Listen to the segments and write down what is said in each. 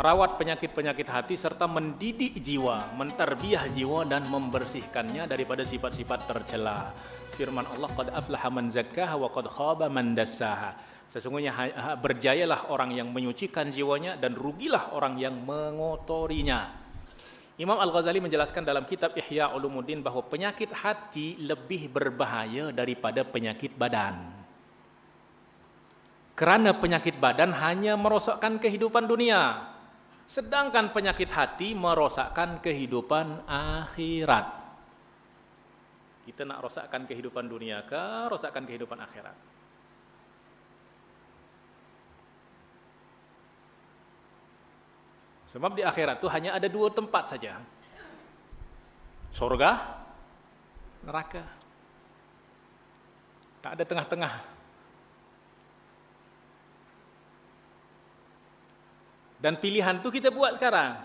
merawat penyakit-penyakit hati serta mendidik jiwa, mentarbiah jiwa dan membersihkannya daripada sifat-sifat tercela. Firman Allah, qad aflaha man zakkaha wa qad khaba man dassaha. Sesungguhnya berjayalah orang yang menyucikan jiwanya dan rugilah orang yang mengotorinya. Imam Al-Ghazali menjelaskan dalam kitab Ihya Ulumuddin bahwa penyakit hati lebih berbahaya daripada penyakit badan. Kerana penyakit badan hanya merosakkan kehidupan dunia, sedangkan penyakit hati merosakkan kehidupan akhirat. Kita nak rosakkan kehidupan dunia ke rosakkan kehidupan akhirat? Sebab di akhirat itu hanya ada dua tempat saja. Surga, neraka. Tak ada tengah-tengah. Dan pilihan itu kita buat sekarang.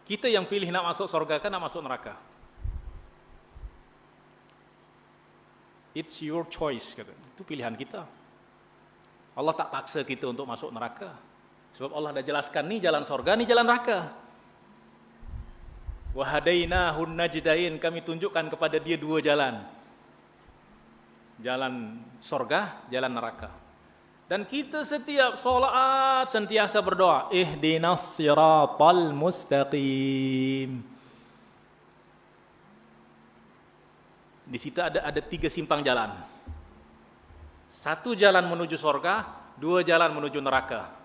Kita yang pilih nak masuk surga kan nak masuk neraka. It's your choice, kata. Itu pilihan kita. Allah tak paksa kita untuk masuk neraka. Sebab Allah dah jelaskan ni jalan surga, ni jalan neraka. Wa hadainahun najdain, kami tunjukkan kepada dia dua jalan. Jalan surga, jalan neraka. Dan kita setiap solat sentiasa berdoa, ihdinas siratal mustaqim. Di situ ada tiga simpang jalan. Satu jalan menuju surga, dua jalan menuju neraka.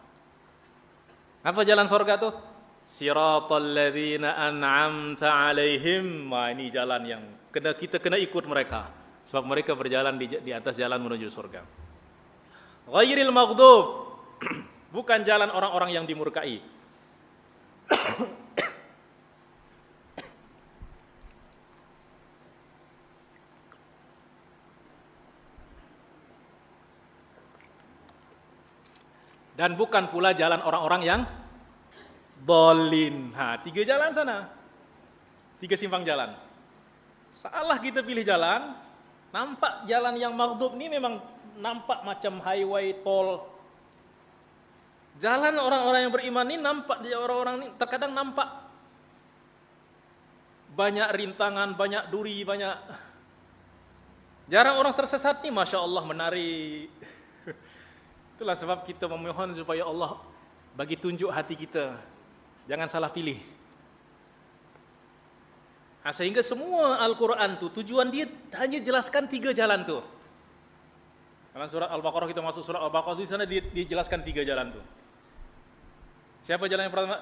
Apa jalan surga tuh? Siratal ladzina an'amta alaihim. Wah, ini jalan yang kita kena ikut mereka. Sebab mereka berjalan di atas jalan menuju surga. Ghairil maghdub, bukan jalan orang-orang yang dimurkai. Dan bukan pula jalan orang-orang yang dhalin. Tiga jalan sana. Tiga simpang jalan. Salah kita pilih jalan, nampak jalan yang maghdub ni memang nampak macam highway, tol. Jalan orang-orang yang beriman ni nampak, orang-orang ni terkadang nampak banyak rintangan, banyak duri, banyak. Jarang orang tersesat ni, Masya Allah, menarik. Itulah sebab kita memohon supaya Allah bagi tunjuk hati kita. Jangan salah pilih. Sehingga semua Al-Quran tu tujuan dia hanya jelaskan tiga jalan tu. Dalam surat Al-Baqarah, kita masuk surat Al-Baqarah, di sana dijelaskan tiga jalan tu. Siapa jalan yang pertama?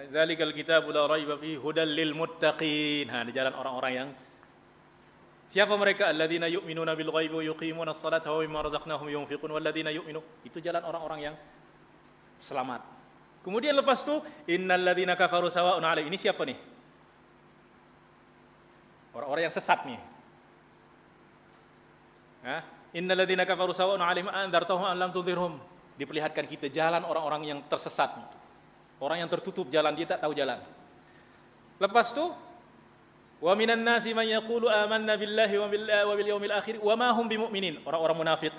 Zalikal kitabu la raiba fihi hudal lil muttaqin. Di jalan orang-orang yang siapa mereka? Alladzina yu'minuna bil ghaibi wa yuqimuna as-salata wa mimma razaqnahum yunfiqun walladzina yu'minu. Itu jalan orang-orang yang selamat. Kemudian lepas tu innal ladzina kafaru sawa'un 'alaihim. Ini siapa nih? Orang-orang yang sesat nih. Innal ladzina kafaru sawa'un 'alaihim anzartahum am lam tudhirhum. Diperlihatkan kita jalan orang-orang yang tersesat. Orang yang tertutup jalan, dia tak tahu jalan. Lepas tu wa minan nasi man yaqulu amanna billahi wa bil yaumil akhir wa ma hum bimu'minin. Orang-orang munafik.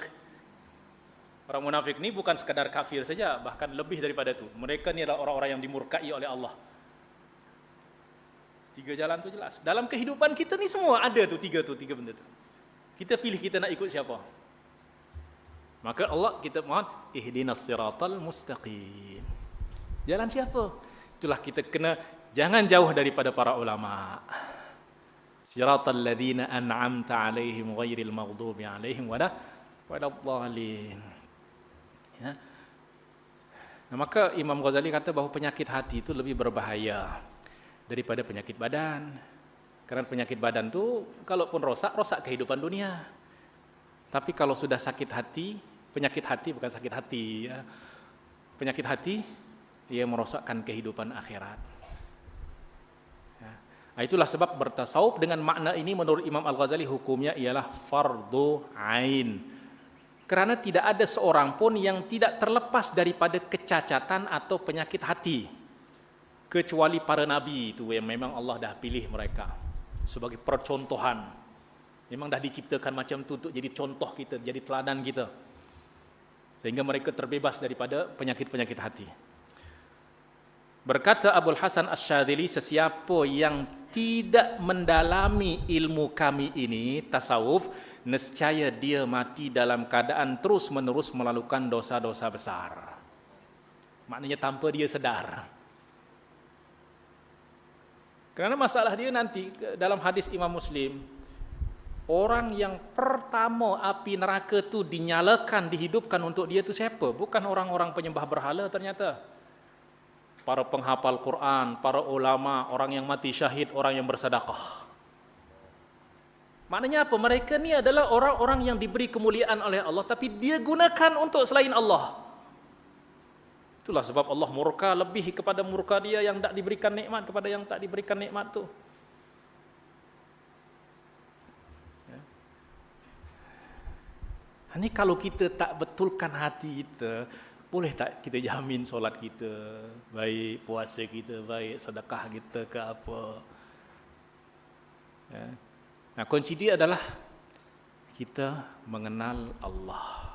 Orang munafik ni bukan sekadar kafir saja, bahkan lebih daripada itu. Mereka ni adalah orang-orang yang dimurkai oleh Allah. Tiga jalan tu jelas. Dalam kehidupan kita ni semua ada tu tiga benda tu. Kita pilih kita nak ikut siapa. Maka Allah kita mohon ihdinas siratal mustaqim. Jalan siapa? Itulah kita kena jangan jauh daripada para ulama. Siratal ladzina an'amta alaihim ghairil maghdubi alaihim waladhdallin. Ya. Nah, maka Imam Ghazali kata bahawa penyakit hati itu lebih berbahaya daripada penyakit badan. Karena penyakit badan itu kalaupun rosak kehidupan dunia. Tapi kalau sudah sakit hati, penyakit hati bukan sakit hati ya. Penyakit hati dia merosakkan kehidupan akhirat. Ya. Nah, itulah sebab bertasawuf dengan makna ini menurut Imam Al-Ghazali hukumnya ialah fardhu ain. Kerana tidak ada seorang pun yang tidak terlepas daripada kecacatan atau penyakit hati. Kecuali para nabi itu yang memang Allah dah pilih mereka sebagai percontohan. Memang dah diciptakan macam itu untuk jadi contoh kita, jadi teladan kita. sehingga mereka terbebas daripada penyakit-penyakit hati. Berkata Abul Hasan Asy-Syadzili, sesiapa yang tidak mendalami ilmu kami ini, tasawuf, nescaya dia mati dalam keadaan terus-menerus melakukan dosa-dosa besar. Maknanya tanpa dia sedar. Kerana masalah dia nanti dalam hadis Imam Muslim, orang yang pertama api neraka tu dinyalakan, dihidupkan untuk dia tu siapa? Bukan orang-orang penyembah berhala ternyata. Para penghafal Quran, para ulama, orang yang mati syahid, orang yang bersedekah. Maknanya apa? Mereka ni adalah orang-orang yang diberi kemuliaan oleh Allah, tapi dia gunakan untuk selain Allah. Itulah sebab Allah murka lebih kepada murka dia yang tak diberikan nikmat kepada yang tak diberikan nikmat tu. Ini kalau kita tak betulkan hati kita, boleh tak kita jamin solat kita baik, puasa kita baik, sedekah kita ke apa. Nah, kunci dia adalah kita mengenal Allah.